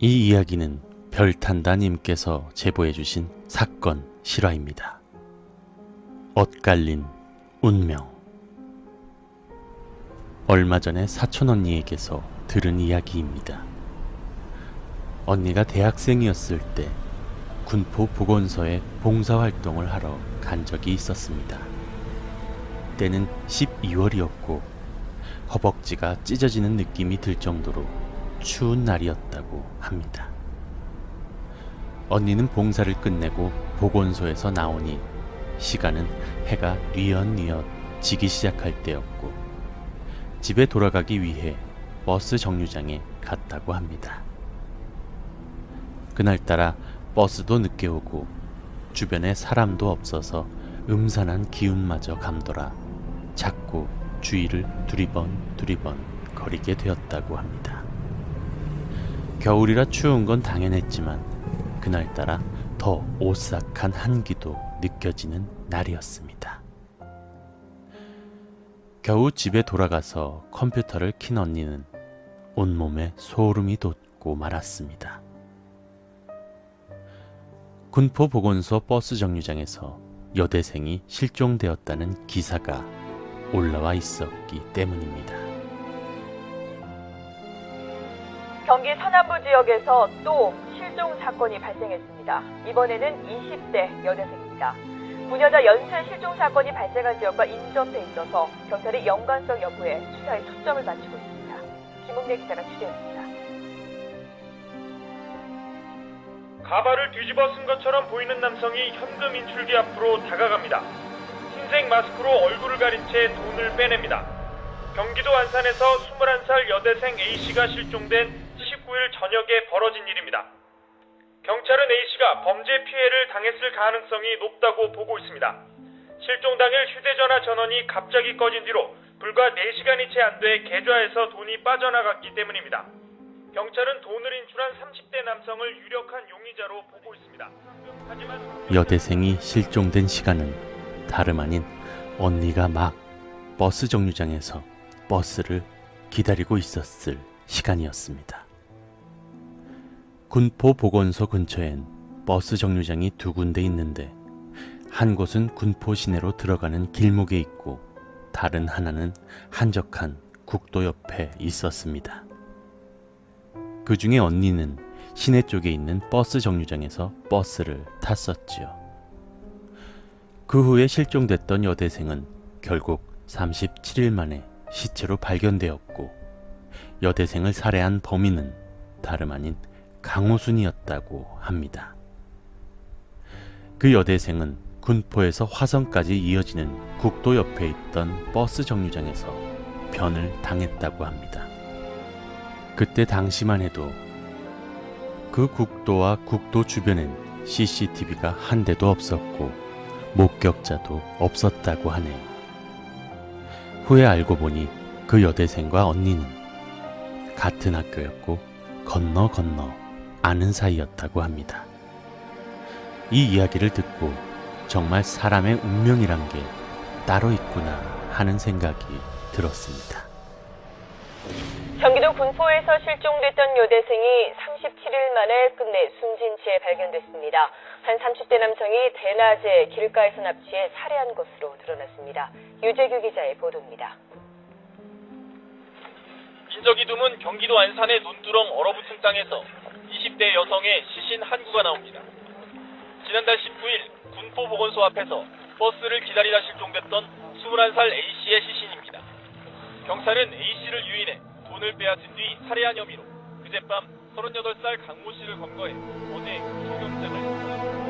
이 이야기는 별탄다님께서 제보해주신 사건 실화입니다. 엇갈린 운명. 얼마 전에 사촌 언니에게서 들은 이야기입니다. 언니가 대학생이었을 때 군포 보건소에 봉사활동을 하러 간 적이 있었습니다. 때는 12월이었고 허벅지가 찢어지는 느낌이 들 정도로 추운 날이었다고 합니다. 언니는 봉사를 끝내고 보건소에서 나오니 시간은 해가 뉘엿뉘엿 지기 시작할 때였고 집에 돌아가기 위해 버스 정류장에 갔다고 합니다. 그날따라 버스도 늦게 오고 주변에 사람도 없어서 음산한 기운마저 감돌아 자꾸 주위를 두리번 거리게 되었다고 합니다. 겨울이라 추운 건 당연했지만 그날따라 더 오싹한 한기도 느껴지는 날이었습니다. 겨우 집에 돌아가서 컴퓨터를 킨 언니는 온몸에 소름이 돋고 말았습니다. 군포 보건소 버스 정류장에서 여대생이 실종되었다는 기사가 올라와 있었기 때문입니다. 경기 서남부 지역에서 또 실종 사건이 발생했습니다. 이번에는 20대 여대생입니다. 부녀자 연쇄 실종 사건이 발생한 지역과 인접해 있어서 경찰이 연관성 여부에 수사에 초점을 맞추고 있습니다. 김웅래 기자가 취재했습니다. 가발을 뒤집어 쓴 것처럼 보이는 남성이 현금 인출기 앞으로 다가갑니다. 흰색 마스크로 얼굴을 가린 채 돈을 빼냅니다. 경기도 안산에서 21살 여대생 A씨가 실종된 19일 저녁에 벌어진 일입니다. 경찰은 A씨가 범죄 피해를 당했을 가능성이 높다고 보고 있습니다. 실종 당일 휴대전화 전원이 갑자기 꺼진 뒤로 불과 4시간이 채 안 돼 계좌에서 돈이 빠져나갔기 때문입니다. 경찰은 돈을 인출한 30대 남성을 유력한 용의자로 보고 있습니다. 하지만 여대생이 실종된 시간은 다름 아닌 언니가 막 버스 정류장에서 버스를 기다리고 있었을 시간이었습니다. 군포 보건소 근처엔 버스 정류장이 두 군데 있는데 한 곳은 군포 시내로 들어가는 길목에 있고 다른 하나는 한적한 국도 옆에 있었습니다. 그 중에 언니는 시내 쪽에 있는 버스 정류장에서 버스를 탔었지요. 그 후에 실종됐던 여대생은 결국 37일 만에 시체로 발견되었고 여대생을 살해한 범인은 다름 아닌 강호순이었다고 합니다. 그 여대생은 군포에서 화성까지 이어지는 국도 옆에 있던 버스 정류장에서 변을 당했다고 합니다. 그때 당시만 해도 그 국도와 국도 주변엔 CCTV가 한 대도 없었고 목격자도 없었다고 하네요. 후에 알고 보니 그 여대생과 언니는 같은 학교였고 건너 아는 사이였다고 합니다. 이 이야기를 듣고 정말 사람의 운명이란 게 따로 있구나 하는 생각이 들었습니다. 경기도 군포에서 실종됐던 여대생이 37일 만에 끝내 숨진 채 발견됐습니다. 한 30대 남성이 대낮에 길가에서 납치해 살해한 것으로 드러났습니다. 유재규 기자의 보도입니다. 인적이 드문 경기도 안산의 논두렁 얼어붙은 땅에서 20대 여성의 시신 한 구가 나옵니다. 지난달 19일 군포 보건소 앞에서 버스를 기다리다 실종됐던 21살 A씨의 시신입니다. 경찰은 A씨를 유인해 돈을 빼앗은 뒤 살해한 혐의로 그젯밤 38살 강모 씨를 검거해 어제 구속영장을 청구했습니다.